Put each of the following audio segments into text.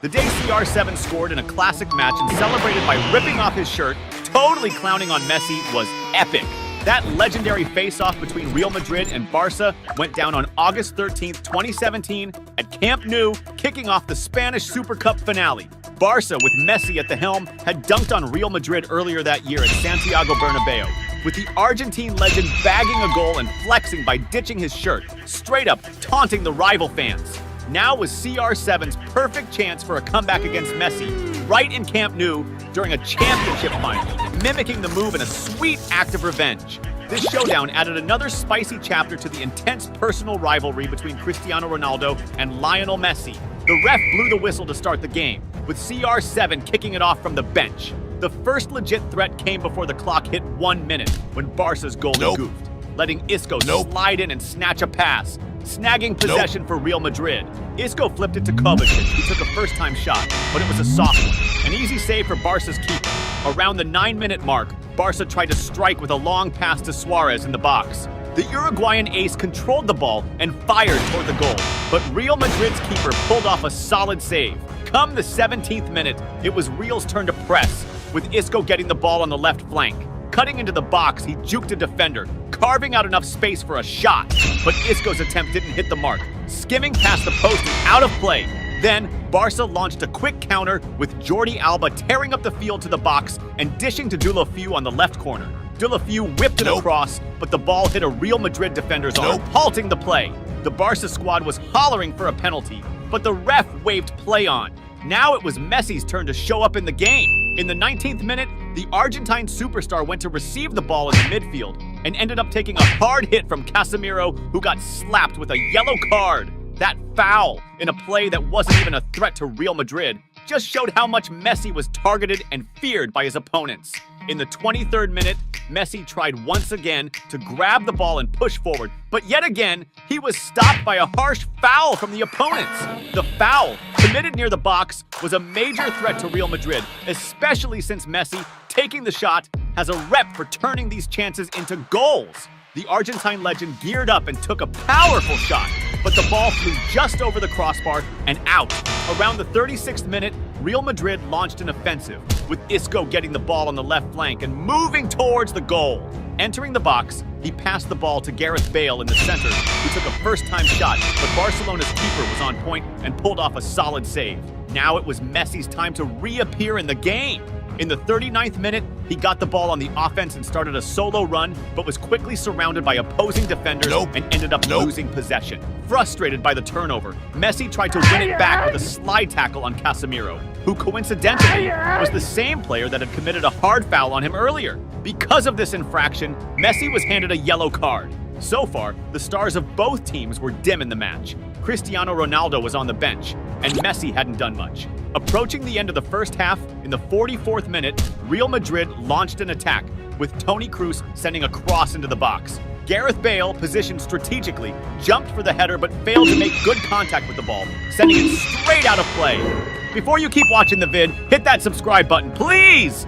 The day CR7 scored in a classic match and celebrated by ripping off his shirt, totally clowning on Messi, was epic. That legendary face-off between Real Madrid and Barca went down on August 13th, 2017 at Camp Nou, kicking off the Spanish Super Cup finale. Barca, with Messi at the helm, had dunked on Real Madrid earlier that year at Santiago Bernabeu, with the Argentine legend bagging a goal and flexing by ditching his shirt, straight up taunting the rival fans. Now was CR7's perfect chance for a comeback against Messi, right in Camp Nou during a championship final, mimicking the move in a sweet act of revenge. This showdown added another spicy chapter to the intense personal rivalry between Cristiano Ronaldo and Lionel Messi. The ref blew the whistle to start the game, with CR7 kicking it off from the bench. The first legit threat came before the clock hit 1 minute, when Barca's goalie goofed, letting Isco slide in and snatch a pass, snagging possession for Real Madrid. Isco flipped it to Kovacic, who took a first-time shot, but it was a soft one. An easy save for Barca's keeper. Around the 9-minute mark, Barca tried to strike with a long pass to Suarez in the box. The Uruguayan ace controlled the ball and fired toward the goal, but Real Madrid's keeper pulled off a solid save. Come the 17th minute, it was Real's turn to press, with Isco getting the ball on the left flank. Cutting into the box, he juked a defender, carving out enough space for a shot. But Isco's attempt didn't hit the mark, skimming past the post and out of play. Then, Barca launched a quick counter with Jordi Alba tearing up the field to the box and dishing to Deulofeu on the left corner. Deulofeu whipped it across, but the ball hit a Real Madrid defender's arm, halting the play. The Barca squad was hollering for a penalty, but the ref waved play on. Now it was Messi's turn to show up in the game. In the 19th minute, the Argentine superstar went to receive the ball in the midfield and ended up taking a hard hit from Casemiro, who got slapped with a yellow card. That foul, in a play that wasn't even a threat to Real Madrid, just showed how much Messi was targeted and feared by his opponents. In the 23rd minute, Messi tried once again to grab the ball and push forward, but yet again, he was stopped by a harsh foul from the opponents. The foul, committed near the box, was a major threat to Real Madrid, especially since Messi, taking the shot, has a rep for turning these chances into goals. The Argentine legend geared up and took a powerful shot, but the ball flew just over the crossbar and out. Around the 36th minute, Real Madrid launched an offensive, with Isco getting the ball on the left flank and moving towards the goal. Entering the box, he passed the ball to Gareth Bale in the center, who took a first-time shot, but Barcelona's keeper was on point and pulled off a solid save. Now it was Messi's time to reappear in the game. In the 39th minute, he got the ball on the offense and started a solo run, but was quickly surrounded by opposing defenders and ended up losing possession. Frustrated by the turnover, Messi tried to win it back with a slide tackle on Casemiro, who coincidentally was the same player that had committed a hard foul on him earlier. Because of this infraction, Messi was handed a yellow card. So far, the stars of both teams were dim in the match. Cristiano Ronaldo was on the bench, and Messi hadn't done much. Approaching the end of the first half, in the 44th minute, Real Madrid launched an attack, with Toni Kroos sending a cross into the box. Gareth Bale, positioned strategically, jumped for the header but failed to make good contact with the ball, sending it straight out of play. Before you keep watching the vid, hit that subscribe button, please!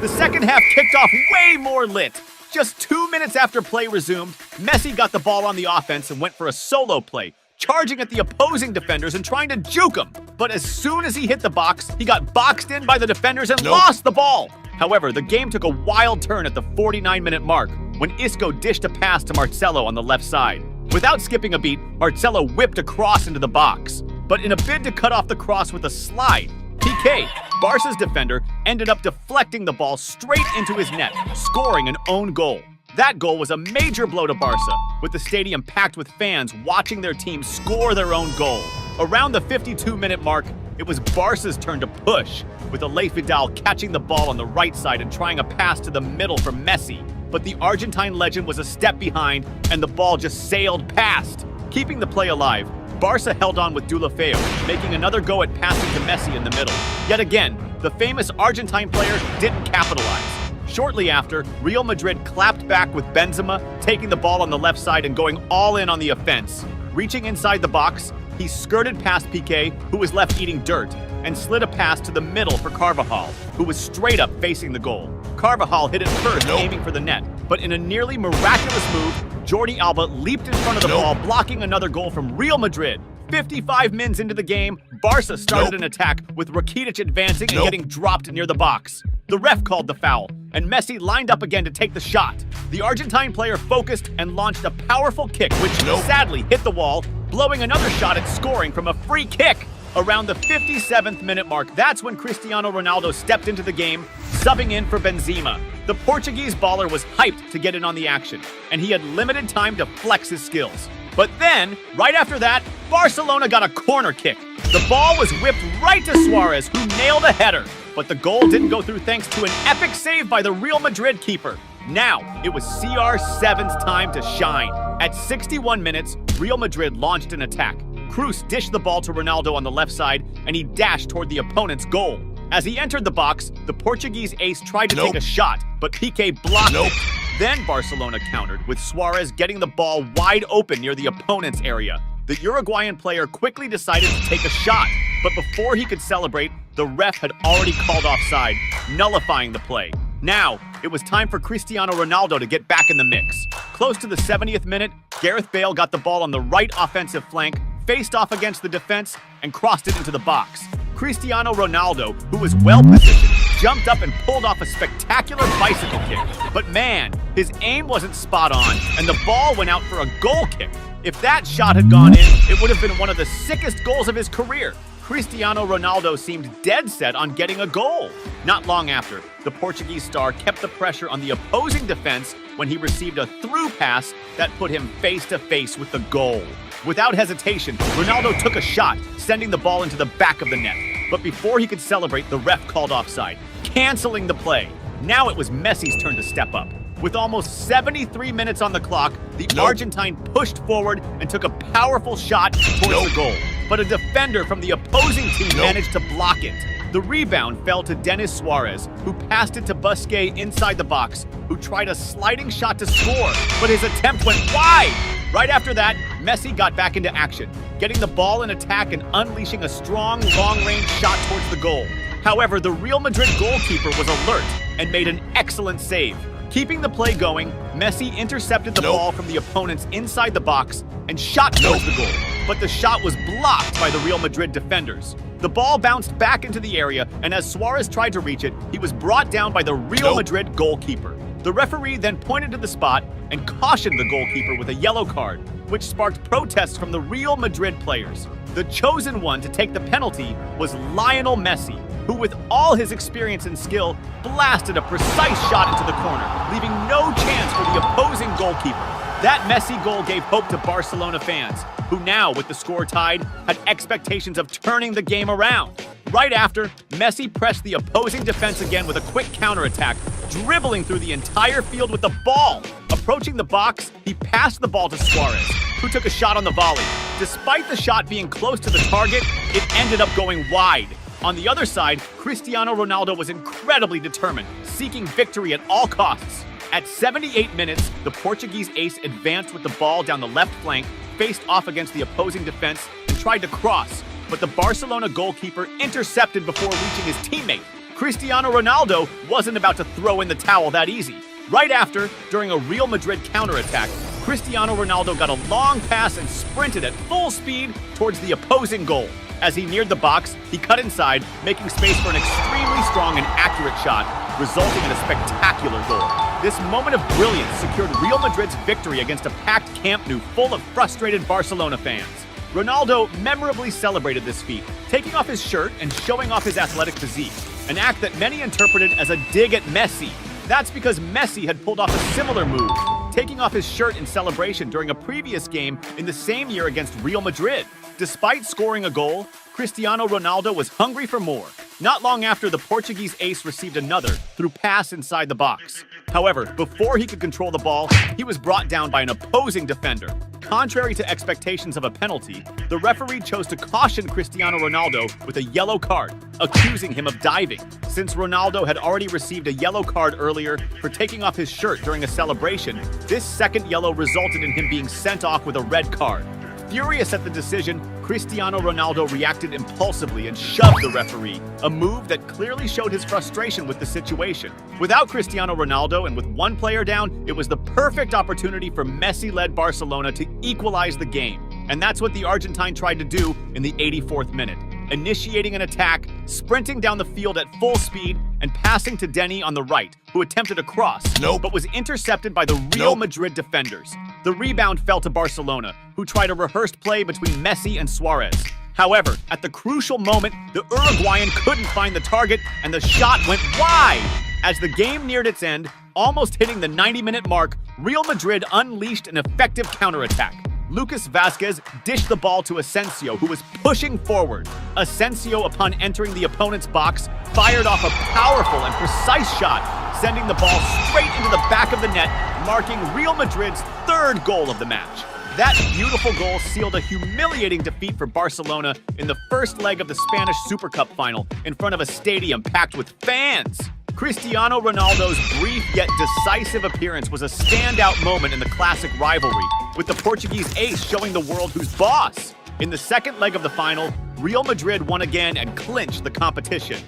The second half kicked off way more lit. Just 2 minutes after play resumed, Messi got the ball on the offense and went for a solo play, charging at the opposing defenders and trying to juke them. But as soon as he hit the box, he got boxed in by the defenders and lost the ball. However, the game took a wild turn at the 49-minute mark when Isco dished a pass to Marcelo on the left side. Without skipping a beat, Marcelo whipped a cross into the box. But in a bid to cut off the cross with a slide, PK, Barca's defender, ended up deflecting the ball straight into his net, scoring an own goal. That goal was a major blow to Barca, with the stadium packed with fans watching their team score their own goal. Around the 52-minute mark, it was Barca's turn to push, with Aleix Vidal catching the ball on the right side and trying a pass to the middle for Messi. But the Argentine legend was a step behind, and the ball just sailed past. Keeping the play alive, Barca held on with Deulofeu, making another go at passing to Messi in the middle. Yet again, the famous Argentine player didn't capitalize. Shortly after, Real Madrid clapped back with Benzema, taking the ball on the left side and going all in on the offense. Reaching inside the box, he skirted past Piqué, who was left eating dirt, and slid a pass to the middle for Carvajal, who was straight up facing the goal. Carvajal hit it first, aiming for the net, but in a nearly miraculous move, Jordi Alba leaped in front of the ball, blocking another goal from Real Madrid. 55 mins into the game, Barca started an attack with Rakitic advancing and getting dropped near the box. The ref called the foul, and Messi lined up again to take the shot. The Argentine player focused and launched a powerful kick, which sadly hit the wall, blowing another shot at scoring from a free kick. Around the 57th minute mark, that's when Cristiano Ronaldo stepped into the game, subbing in for Benzema. The Portuguese baller was hyped to get in on the action, and he had limited time to flex his skills. But then, right after that, Barcelona got a corner kick. The ball was whipped right to Suarez, who nailed a header. But the goal didn't go through thanks to an epic save by the Real Madrid keeper. Now, it was CR7's time to shine. At 61 minutes, Real Madrid launched an attack. Cruz dished the ball to Ronaldo on the left side, and he dashed toward the opponent's goal. As he entered the box, the Portuguese ace tried to take a shot, but Piqué blocked it. Then Barcelona countered, with Suarez getting the ball wide open near the opponent's area. The Uruguayan player quickly decided to take a shot, but before he could celebrate, the ref had already called offside, nullifying the play. Now, it was time for Cristiano Ronaldo to get back in the mix. Close to the 70th minute, Gareth Bale got the ball on the right offensive flank, faced off against the defense, and crossed it into the box. Cristiano Ronaldo, who was well-positioned, jumped up and pulled off a spectacular bicycle kick. But man, his aim wasn't spot on, and the ball went out for a goal kick. If that shot had gone in, it would have been one of the sickest goals of his career. Cristiano Ronaldo seemed dead set on getting a goal. Not long after, the Portuguese star kept the pressure on the opposing defense when he received a through pass that put him face-to-face with the goal. Without hesitation, Ronaldo took a shot, sending the ball into the back of the net. But before he could celebrate, the ref called offside, canceling the play. Now it was Messi's turn to step up. With almost 73 minutes on the clock, the Argentine pushed forward and took a powerful shot towards the goal. But a defender from the opposing team managed to block it. The rebound fell to Denis Suarez, who passed it to Busquets inside the box, who tried a sliding shot to score, but his attempt went wide. Right after that, Messi got back into action, getting the ball in attack and unleashing a strong, long-range shot towards the goal. However, the Real Madrid goalkeeper was alert and made an excellent save. Keeping the play going, Messi intercepted the ball from the opponents inside the box and shot towards the goal. But the shot was blocked by the Real Madrid defenders. The ball bounced back into the area, and as Suarez tried to reach it, he was brought down by the Real Madrid goalkeeper. The referee then pointed to the spot and cautioned the goalkeeper with a yellow card, which sparked protests from the Real Madrid players. The chosen one to take the penalty was Lionel Messi, who with all his experience and skill, blasted a precise shot into the corner, leaving no chance for the opposing goalkeeper. That Messi goal gave hope to Barcelona fans, who now, with the score tied, had expectations of turning the game around. Right after, Messi pressed the opposing defense again with a quick counterattack, dribbling through the entire field with the ball. Approaching the box, he passed the ball to Suarez, who took a shot on the volley. Despite the shot being close to the target, it ended up going wide. On the other side, Cristiano Ronaldo was incredibly determined, seeking victory at all costs. At 78 minutes, the Portuguese ace advanced with the ball down the left flank, faced off against the opposing defense, and tried to cross. But the Barcelona goalkeeper intercepted before reaching his teammate. Cristiano Ronaldo wasn't about to throw in the towel that easy. Right after, during a Real Madrid counterattack, Cristiano Ronaldo got a long pass and sprinted at full speed towards the opposing goal. As he neared the box, he cut inside, making space for an extremely strong and accurate shot, resulting in a spectacular goal. This moment of brilliance secured Real Madrid's victory against a packed Camp Nou full of frustrated Barcelona fans. Ronaldo memorably celebrated this feat, taking off his shirt and showing off his athletic physique, an act that many interpreted as a dig at Messi. That's because Messi had pulled off a similar move, taking off his shirt in celebration during a previous game in the same year against Real Madrid. Despite scoring a goal, Cristiano Ronaldo was hungry for more. Not long after, the Portuguese ace received another through pass inside the box. However, before he could control the ball, he was brought down by an opposing defender. Contrary to expectations of a penalty, the referee chose to caution Cristiano Ronaldo with a yellow card, accusing him of diving. Since Ronaldo had already received a yellow card earlier for taking off his shirt during a celebration, this second yellow resulted in him being sent off with a red card. Furious at the decision, Cristiano Ronaldo reacted impulsively and shoved the referee, a move that clearly showed his frustration with the situation. Without Cristiano Ronaldo and with one player down, it was the perfect opportunity for Messi-led Barcelona to equalize the game. And that's what the Argentine tried to do in the 84th minute, initiating an attack, sprinting down the field at full speed, and passing to Denny on the right, who attempted a cross, but was intercepted by the Real Madrid defenders. The rebound fell to Barcelona, who tried a rehearsed play between Messi and Suarez. However, at the crucial moment, the Uruguayan couldn't find the target, and the shot went wide. As the game neared its end, almost hitting the 90-minute mark, Real Madrid unleashed an effective counterattack. Lucas Vázquez dished the ball to Asensio, who was pushing forward. Asensio, upon entering the opponent's box, fired off a powerful and precise shot, sending the ball straight into the back of the net, marking Real Madrid's third goal of the match. That beautiful goal sealed a humiliating defeat for Barcelona in the first leg of the Spanish Super Cup final in front of a stadium packed with fans. Cristiano Ronaldo's brief yet decisive appearance was a standout moment in the classic rivalry, with the Portuguese ace showing the world who's boss. In the second leg of the final, Real Madrid won again and clinched the competition.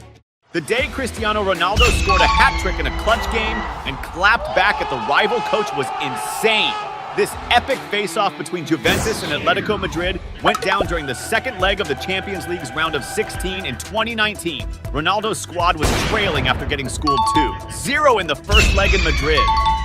The day Cristiano Ronaldo scored a hat-trick in a clutch game and clapped back at the rival coach was insane. This epic face-off between Juventus and Atletico Madrid went down during the second leg of the Champions League's round of 16 in 2019. Ronaldo's squad was trailing after getting schooled 2-0 in the first leg in Madrid.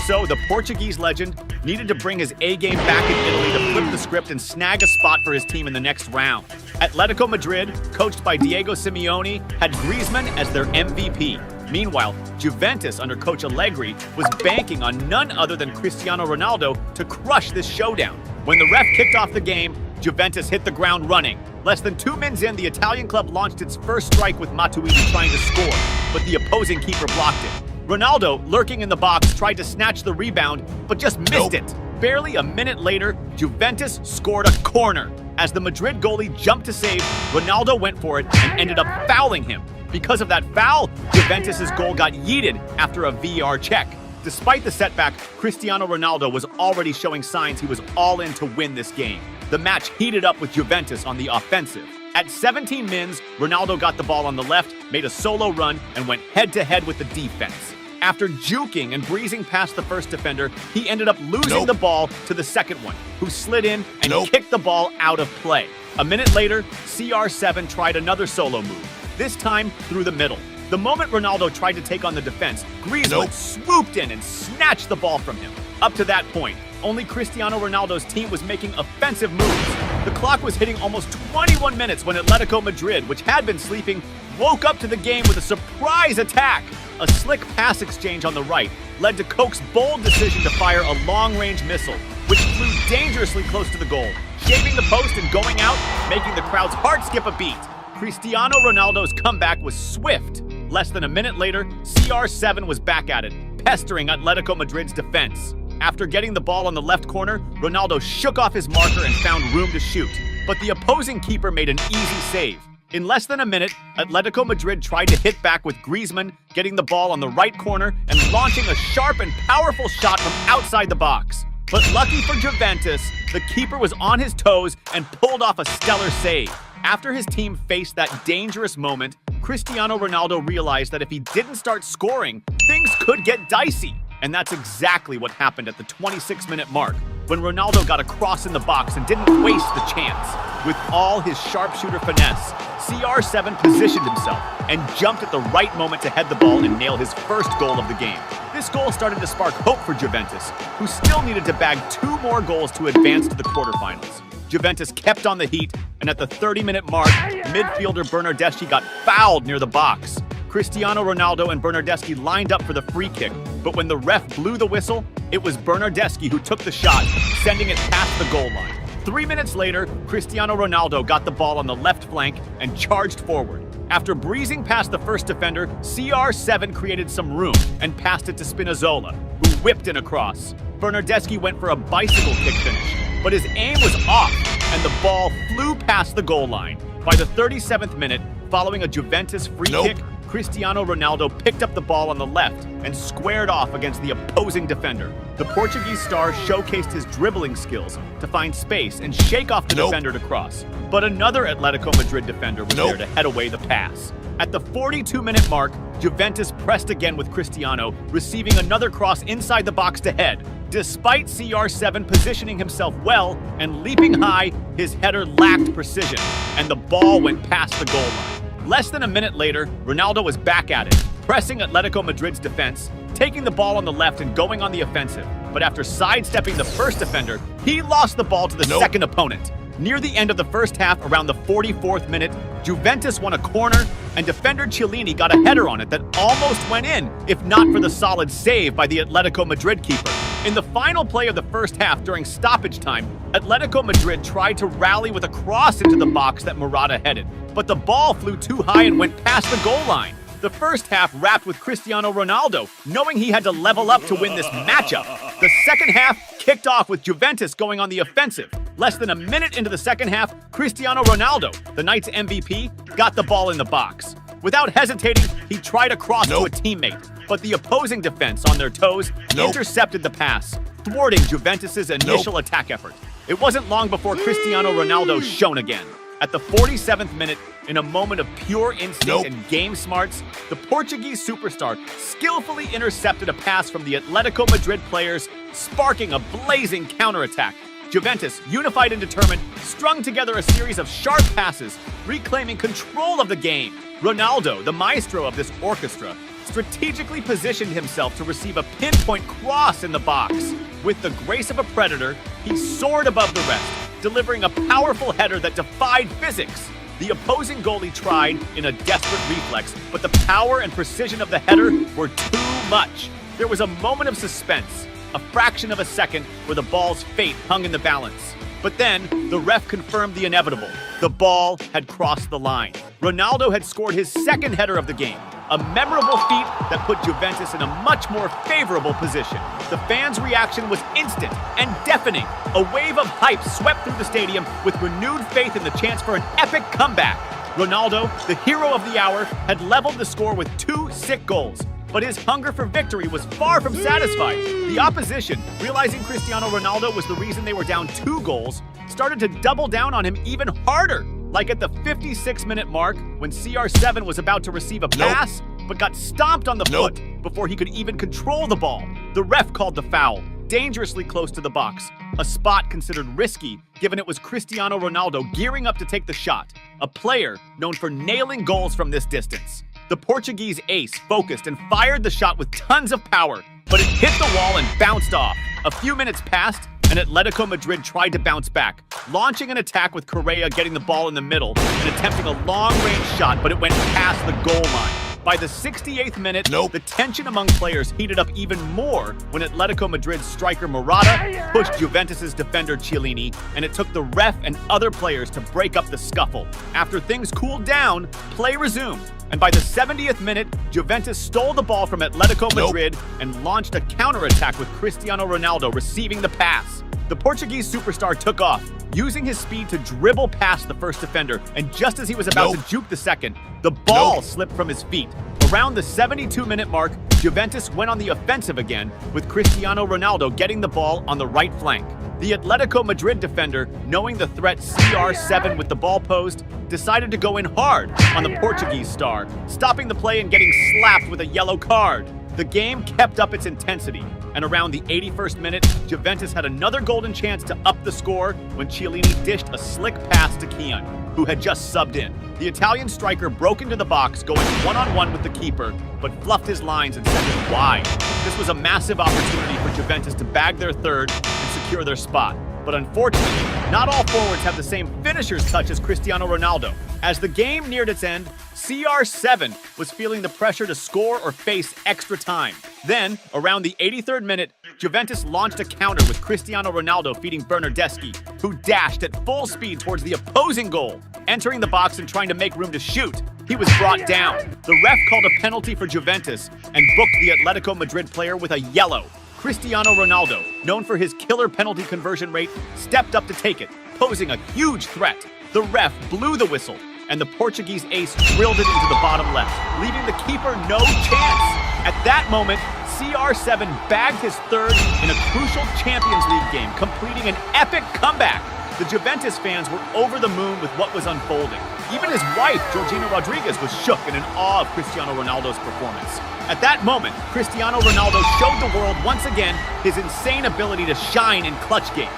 So the Portuguese legend needed to bring his A-game back in Italy to flip the script and snag a spot for his team in the next round. Atletico Madrid, coached by Diego Simeone, had Griezmann as their MVP. Meanwhile, Juventus under coach Allegri was banking on none other than Cristiano Ronaldo to crush this showdown. When the ref kicked off the game, Juventus hit the ground running. Less than 2 minutes in, the Italian club launched its first strike with Matuidi trying to score, but the opposing keeper blocked it. Ronaldo, lurking in the box, tried to snatch the rebound, but just missed it. Barely a minute later, Juventus scored a corner. As the Madrid goalie jumped to save, Ronaldo went for it and ended up fouling him. Because of that foul, Juventus' goal got yeeted after a VAR check. Despite the setback, Cristiano Ronaldo was already showing signs he was all in to win this game. The match heated up with Juventus on the offensive. At 17 mins, Ronaldo got the ball on the left, made a solo run, and went head-to-head with the defense. After juking and breezing past the first defender, he ended up losing the ball to the second one, who slid in and kicked the ball out of play. A minute later, CR7 tried another solo move, this time through the middle. The moment Ronaldo tried to take on the defense, Griezmann swooped in and snatched the ball from him. Up to that point, only Cristiano Ronaldo's team was making offensive moves. The clock was hitting almost 21 minutes when Atletico Madrid, which had been sleeping, woke up to the game with a surprise attack. A slick pass exchange on the right led to Koch's bold decision to fire a long-range missile, which flew dangerously close to the goal, shaving the post and going out, making the crowd's heart skip a beat. Cristiano Ronaldo's comeback was swift. Less than a minute later, CR7 was back at it, pestering Atletico Madrid's defense. After getting the ball on the left corner, Ronaldo shook off his marker and found room to shoot, but the opposing keeper made an easy save. In less than a minute, Atletico Madrid tried to hit back with Griezmann, getting the ball on the right corner and launching a sharp and powerful shot from outside the box. But lucky for Juventus, the keeper was on his toes and pulled off a stellar save. After his team faced that dangerous moment, Cristiano Ronaldo realized that if he didn't start scoring, things could get dicey. And that's exactly what happened at the 26-minute mark, when Ronaldo got a cross in the box and didn't waste the chance. With all his sharpshooter finesse, CR7 positioned himself and jumped at the right moment to head the ball and nail his first goal of the game. This goal started to spark hope for Juventus, who still needed to bag 2 more goals to advance to the quarterfinals. Juventus kept on the heat, and at the 30-minute mark, midfielder Bernardeschi got fouled near the box. Cristiano Ronaldo and Bernardeschi lined up for the free kick, but when the ref blew the whistle, it was Bernardeschi who took the shot, sending it past the goal line. 3 minutes later, Cristiano Ronaldo got the ball on the left flank and charged forward. After breezing past the first defender, CR7 created some room and passed it to Spinazzola, who whipped in a cross. Bernardeschi went for a bicycle kick finish, but his aim was off, and the ball flew past the goal line. By the 37th minute, following a Juventus free kick, Cristiano Ronaldo picked up the ball on the left and squared off against the opposing defender. The Portuguese star showcased his dribbling skills to find space and shake off the defender to cross. But another Atletico Madrid defender was there to head away the pass. At the 42-minute mark, Juventus pressed again with Cristiano, receiving another cross inside the box to head. Despite CR7 positioning himself well and leaping high, his header lacked precision, and the ball went past the goal line. Less than a minute later, Ronaldo was back at it, pressing Atletico Madrid's defense, taking the ball on the left and going on the offensive. But after sidestepping the first defender, he lost the ball to the second opponent. Near the end of the first half, around the 44th minute, Juventus won a corner, and defender Chiellini got a header on it that almost went in, if not for the solid save by the Atletico Madrid keeper. In the final play of the first half during stoppage time, Atletico Madrid tried to rally with a cross into the box that Morata headed, but the ball flew too high and went past the goal line. The first half wrapped with Cristiano Ronaldo, knowing he had to level up to win this matchup. The second half kicked off with Juventus going on the offensive. Less than a minute into the second half, Cristiano Ronaldo, the night's MVP, got the ball in the box. Without hesitating, he tried a cross to a teammate, but the opposing defense, on their toes, intercepted the pass, thwarting Juventus' initial attack effort. It wasn't long before Cristiano Ronaldo shone again. At the 47th minute, in a moment of pure instinct and game smarts, the Portuguese superstar skillfully intercepted a pass from the Atletico Madrid players, sparking a blazing counterattack. Juventus, unified and determined, strung together a series of sharp passes, reclaiming control of the game. Ronaldo, the maestro of this orchestra, strategically positioned himself to receive a pinpoint cross in the box. With the grace of a predator, he soared above the rest, delivering a powerful header that defied physics. The opposing goalie tried in a desperate reflex, but the power and precision of the header were too much. There was a moment of suspense, a fraction of a second where the ball's fate hung in the balance. But then, the ref confirmed the inevitable. The ball had crossed the line. Ronaldo had scored his second header of the game, a memorable feat that put Juventus in a much more favorable position. The fans' reaction was instant and deafening. A wave of hype swept through the stadium with renewed faith in the chance for an epic comeback. Ronaldo, the hero of the hour, had leveled the score with 2 sick goals. But his hunger for victory was far from satisfied. The opposition, realizing Cristiano Ronaldo was the reason they were down 2 goals, started to double down on him even harder. Like at the 56-minute mark, when CR7 was about to receive a pass, but got stomped on the foot before he could even control the ball. The ref called the foul, dangerously close to the box, a spot considered risky given it was Cristiano Ronaldo gearing up to take the shot, a player known for nailing goals from this distance. The Portuguese ace focused and fired the shot with tons of power, but it hit the wall and bounced off. A few minutes passed, and Atletico Madrid tried to bounce back, launching an attack with Correa getting the ball in the middle and attempting a long-range shot, but it went past the goal line. By the 68th minute, the tension among players heated up even more when Atletico Madrid's striker Morata pushed Juventus' defender Chiellini, and it took the ref and other players to break up the scuffle. After things cooled down, play resumed, and by the 70th minute, Juventus stole the ball from Atletico Madrid and launched a counterattack with Cristiano Ronaldo receiving the pass. The Portuguese superstar took off, using his speed to dribble past the first defender, and just as he was about to juke the second, the ball slipped from his feet. Around the 72-minute mark, Juventus went on the offensive again, with Cristiano Ronaldo getting the ball on the right flank. The Atletico Madrid defender, knowing the threat CR7 with the ball posed, decided to go in hard on the Portuguese star, stopping the play and getting slapped with a yellow card. The game kept up its intensity, and around the 81st minute, Juventus had another golden chance to up the score when Chiellini dished a slick pass to Kian, who had just subbed in. The Italian striker broke into the box, going one-on-one with the keeper, but fluffed his lines and sent it wide. This was a massive opportunity for Juventus to bag their third and secure their spot. But unfortunately, not all forwards have the same finisher's touch as Cristiano Ronaldo. As the game neared its end, CR7 was feeling the pressure to score or face extra time. Then, around the 83rd minute, Juventus launched a counter with Cristiano Ronaldo feeding Bernardeschi, who dashed at full speed towards the opposing goal. Entering the box and trying to make room to shoot, he was brought down. The ref called a penalty for Juventus and booked the Atletico Madrid player with a yellow. Cristiano Ronaldo, known for his killer penalty conversion rate, stepped up to take it, posing a huge threat. The ref blew the whistle, and the Portuguese ace drilled it into the bottom left, leaving the keeper no chance. At that moment, CR7 bagged his third in a crucial Champions League game, completing an epic comeback. The Juventus fans were over the moon with what was unfolding. Even his wife, Georgina Rodriguez, was shook and in awe of Cristiano Ronaldo's performance. At that moment, Cristiano Ronaldo showed the world once again his insane ability to shine in clutch games.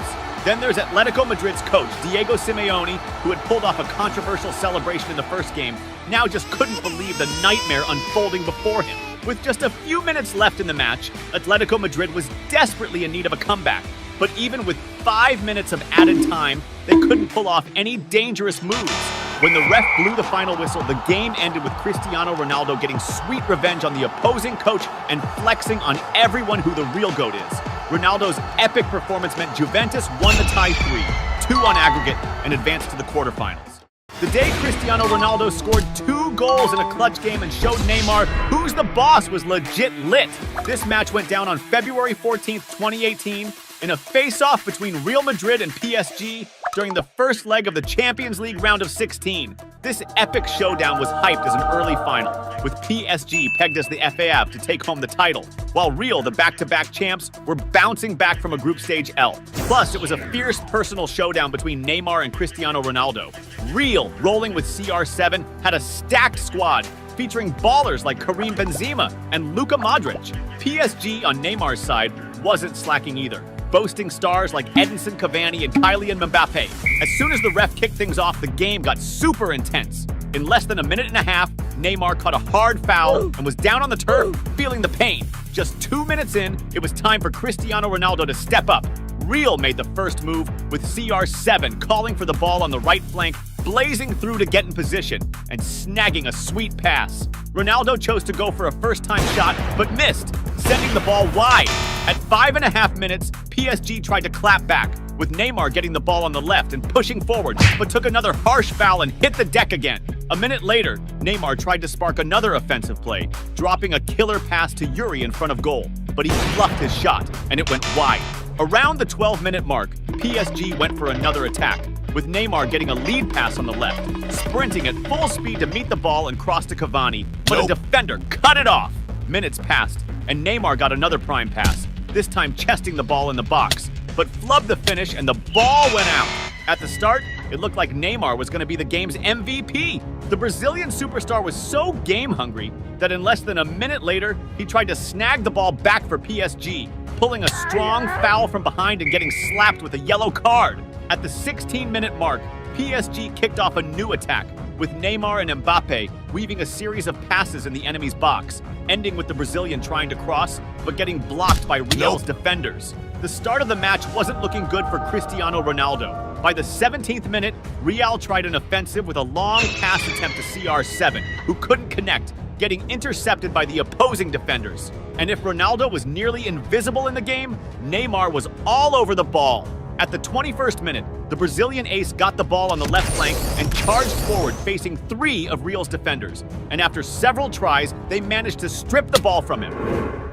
Then there's Atletico Madrid's coach, Diego Simeone, who had pulled off a controversial celebration in the first game, now just couldn't believe the nightmare unfolding before him. With just a few minutes left in the match, Atletico Madrid was desperately in need of a comeback. But even with 5 minutes of added time, they couldn't pull off any dangerous moves. When the ref blew the final whistle, the game ended with Cristiano Ronaldo getting sweet revenge on the opposing coach and flexing on everyone who the real GOAT is. Ronaldo's epic performance meant Juventus won the tie 3, 2 on aggregate, and advanced to the quarterfinals. The day Cristiano Ronaldo scored 2 goals in a clutch game and showed Neymar who's the boss was legit lit. This match went down on February 14th, 2018, in a face-off between Real Madrid and PSG during the first leg of the Champions League round of 16. This epic showdown was hyped as an early final, with PSG pegged as the FAF to take home the title, while Real, the back-to-back champs, were bouncing back from a group stage L. Plus, it was a fierce personal showdown between Neymar and Cristiano Ronaldo. Real, rolling with CR7, had a stacked squad, featuring ballers like Karim Benzema and Luka Modric. PSG, on Neymar's side, wasn't slacking either, boasting stars like Edinson Cavani and Kylian Mbappe. As soon as the ref kicked things off, the game got super intense. In less than a minute and a half, Neymar caught a hard foul and was down on the turf, feeling the pain. Just 2 minutes in, it was time for Cristiano Ronaldo to step up. Real made the first move, with CR7 calling for the ball on the right flank, blazing through to get in position and snagging a sweet pass. Ronaldo chose to go for a first-time shot, but missed, sending the ball wide. At 5.5 minutes, PSG tried to clap back, with Neymar getting the ball on the left and pushing forward, but took another harsh foul and hit the deck again. A minute later, Neymar tried to spark another offensive play, dropping a killer pass to Yuri in front of goal, but he bluffed his shot, and it went wide. Around the 12-minute mark, PSG went for another attack, with Neymar getting a lead pass on the left, sprinting at full speed to meet the ball and cross to Cavani, but a defender cut it off. Minutes passed, and Neymar got another prime pass, this time chesting the ball in the box, but flubbed the finish and the ball went out. At the start, it looked like Neymar was going to be the game's MVP. The Brazilian superstar was so game-hungry that in less than a minute later, he tried to snag the ball back for PSG, pulling a strong foul from behind and getting slapped with a yellow card. At the 16-minute mark, PSG kicked off a new attack, with Neymar and Mbappe weaving a series of passes in the enemy's box, ending with the Brazilian trying to cross, but getting blocked by Real's defenders. The start of the match wasn't looking good for Cristiano Ronaldo. By the 17th minute, Real tried an offensive with a long pass attempt to CR7, who couldn't connect, getting intercepted by the opposing defenders. And if Ronaldo was nearly invisible in the game, Neymar was all over the ball. At the 21st minute, the Brazilian ace got the ball on the left flank and charged forward, facing 3 of Real's defenders. And after several tries, they managed to strip the ball from him.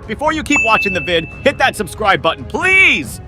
Before you keep watching the vid, hit that subscribe button, please!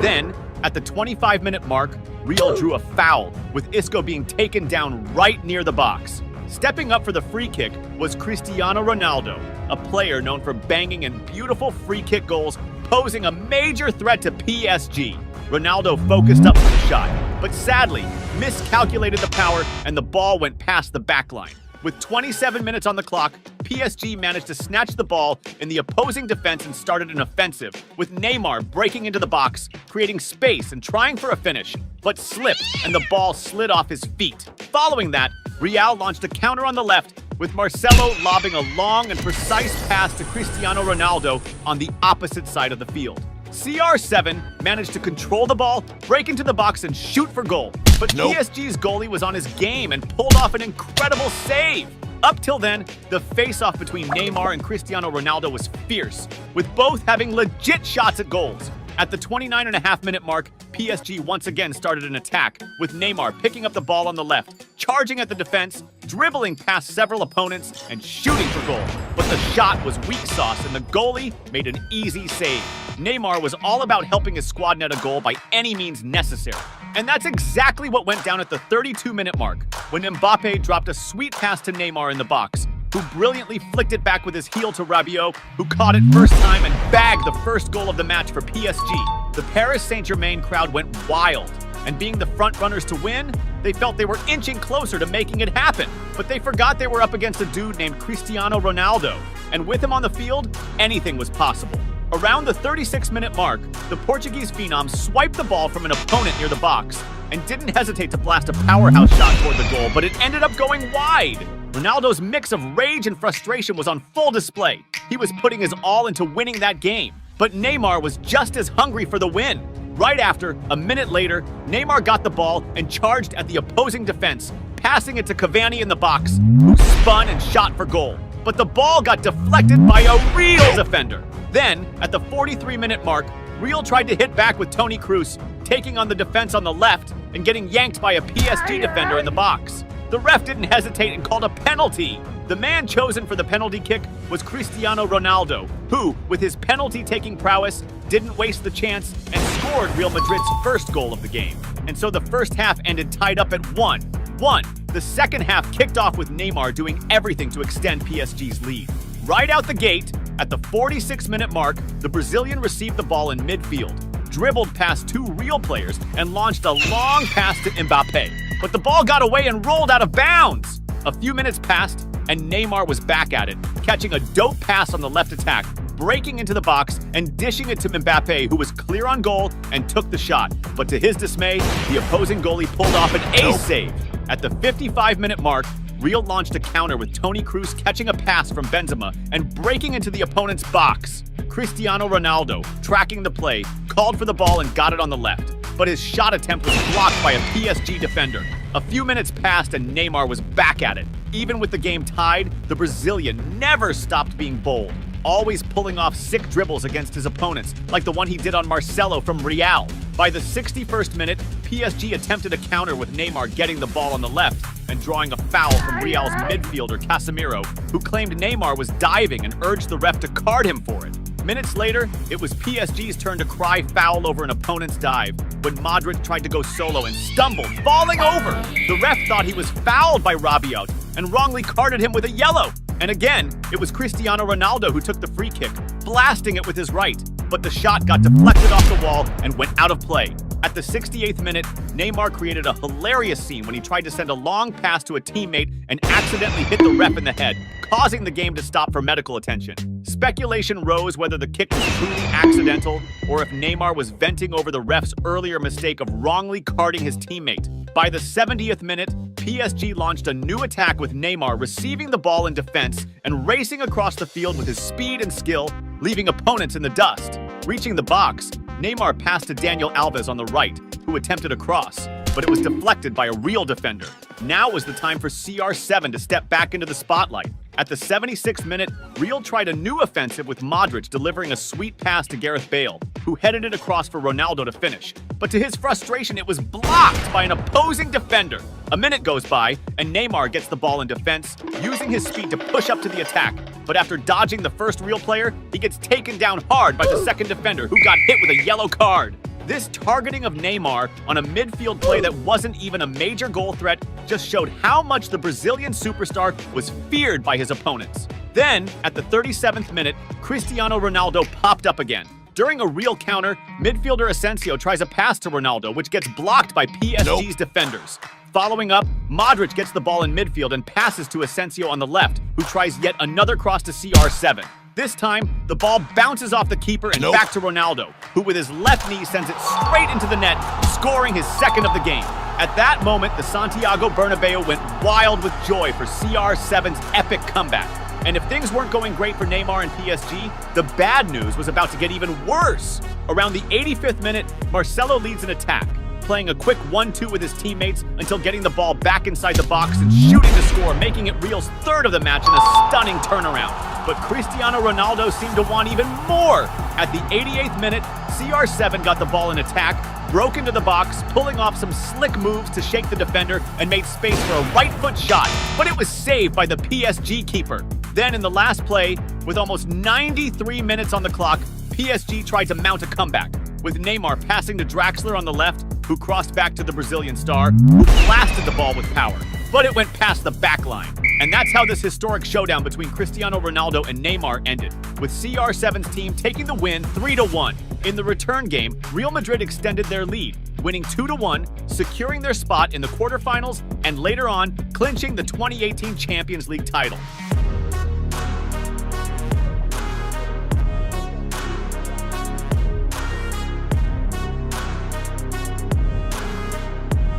Then, at the 25-minute mark, Real drew a foul, with Isco being taken down right near the box. Stepping up for the free kick was Cristiano Ronaldo, a player known for banging in beautiful free kick goals, posing a major threat to PSG. Ronaldo focused up for the shot, but sadly miscalculated the power and the ball went past the back line. With 27 minutes on the clock, PSG managed to snatch the ball in the opposing defense and started an offensive, with Neymar breaking into the box, creating space and trying for a finish, but slipped and the ball slid off his feet. Following that, Real launched a counter on the left, with Marcelo lobbing a long and precise pass to Cristiano Ronaldo on the opposite side of the field. CR7 managed to control the ball, break into the box, and shoot for goal. But PSG's goalie was on his game and pulled off an incredible save. Up till then, the face-off between Neymar and Cristiano Ronaldo was fierce, with both having legit shots at goals. At the 29.5-minute mark, PSG once again started an attack, with Neymar picking up the ball on the left, charging at the defense, dribbling past several opponents, and shooting for goal. But the shot was weak sauce, and the goalie made an easy save. Neymar was all about helping his squad net a goal by any means necessary. And that's exactly what went down at the 32-minute mark, when Mbappe dropped a sweet pass to Neymar in the box, who brilliantly flicked it back with his heel to Rabiot, who caught it first time and bagged the first goal of the match for PSG. The Paris Saint-Germain crowd went wild, and being the front runners to win, they felt they were inching closer to making it happen. But they forgot they were up against a dude named Cristiano Ronaldo, and with him on the field, anything was possible. Around the 36-minute mark, the Portuguese phenom swiped the ball from an opponent near the box and didn't hesitate to blast a powerhouse shot toward the goal, but it ended up going wide. Ronaldo's mix of rage and frustration was on full display. He was putting his all into winning that game, but Neymar was just as hungry for the win. Right after, a minute later, Neymar got the ball and charged at the opposing defense, passing it to Cavani in the box, who spun and shot for goal. But the ball got deflected by a real defender. Then, at the 43-minute mark, Real tried to hit back with Toni Kroos, taking on the defense on the left and getting yanked by a PSG defender in the box. The ref didn't hesitate and called a penalty. The man chosen for the penalty kick was Cristiano Ronaldo, who, with his penalty-taking prowess, didn't waste the chance and scored Real Madrid's first goal of the game. And so the first half ended tied up at 1-1. The second half kicked off with Neymar doing everything to extend PSG's lead. Right out the gate, at the 46-minute mark, the Brazilian received the ball in midfield, dribbled past two Real players, and launched a long pass to Mbappe. But the ball got away and rolled out of bounds. A few minutes passed, and Neymar was back at it, catching a dope pass on the left attack, breaking into the box and dishing it to Mbappe, who was clear on goal and took the shot. But to his dismay, the opposing goalie pulled off an ace save. At the 55-minute mark, Real launched a counter with Toni Kroos catching a pass from Benzema and breaking into the opponent's box. Cristiano Ronaldo, tracking the play, called for the ball and got it on the left, but his shot attempt was blocked by a PSG defender. A few minutes passed and Neymar was back at it. Even with the game tied, the Brazilian never stopped being bold, always pulling off sick dribbles against his opponents, like the one he did on Marcelo from Real. By the 61st minute, PSG attempted a counter with Neymar getting the ball on the left and drawing a foul from Real's midfielder Casemiro, who claimed Neymar was diving and urged the ref to card him for it. Minutes later, it was PSG's turn to cry foul over an opponent's dive when Modric tried to go solo and stumbled, falling over. The ref thought he was fouled by Rabiot and wrongly carded him with a yellow. And again, it was Cristiano Ronaldo who took the free kick, blasting it with his right, but the shot got deflected off the wall and went out of play. At the 68th minute, Neymar created a hilarious scene when he tried to send a long pass to a teammate and accidentally hit the ref in the head, causing the game to stop for medical attention. Speculation rose whether the kick was truly accidental or if Neymar was venting over the ref's earlier mistake of wrongly carding his teammate. By the 70th minute, PSG launched a new attack with Neymar receiving the ball in defense and racing across the field with his speed and skill, leaving opponents in the dust. Reaching the box, Neymar passed to Daniel Alves on the right, who attempted a cross, but it was deflected by a Real defender. Now was the time for CR7 to step back into the spotlight. At the 76th minute, Real tried a new offensive with Modric delivering a sweet pass to Gareth Bale, who headed it across for Ronaldo to finish. But to his frustration, it was blocked by an opposing defender. A minute goes by, and Neymar gets the ball in defense, using his speed to push up to the attack. But after dodging the first Real player, he gets taken down hard by the second defender, who got hit with a yellow card. This targeting of Neymar on a midfield play that wasn't even a major goal threat just showed how much the Brazilian superstar was feared by his opponents. Then, at the 37th minute, Cristiano Ronaldo popped up again. During a Real counter, midfielder Asensio tries a pass to Ronaldo, which gets blocked by PSG's defenders. Following up, Modric gets the ball in midfield and passes to Asensio on the left, who tries yet another cross to CR7. This time, the ball bounces off the keeper and back to Ronaldo, who with his left knee sends it straight into the net, scoring his second of the game. At that moment, the Santiago Bernabeu went wild with joy for CR7's epic comeback. And if things weren't going great for Neymar and PSG, the bad news was about to get even worse. Around the 85th minute, Marcelo leads an attack, playing a quick 1-2 with his teammates until getting the ball back inside the box and shooting to score, making it Real's third of the match in a stunning turnaround. But Cristiano Ronaldo seemed to want even more. At the 88th minute, CR7 got the ball in attack, broke into the box, pulling off some slick moves to shake the defender and made space for a right foot shot, but it was saved by the PSG keeper. Then in the last play, with almost 93 minutes on the clock, PSG tried to mount a comeback, with Neymar passing to Draxler on the left, who crossed back to the Brazilian star, who blasted the ball with power. But it went past the back line. And that's how this historic showdown between Cristiano Ronaldo and Neymar ended, with CR7's team taking the win 3-1. In the return game, Real Madrid extended their lead, winning 2-1, securing their spot in the quarterfinals, and later on, clinching the 2018 Champions League title.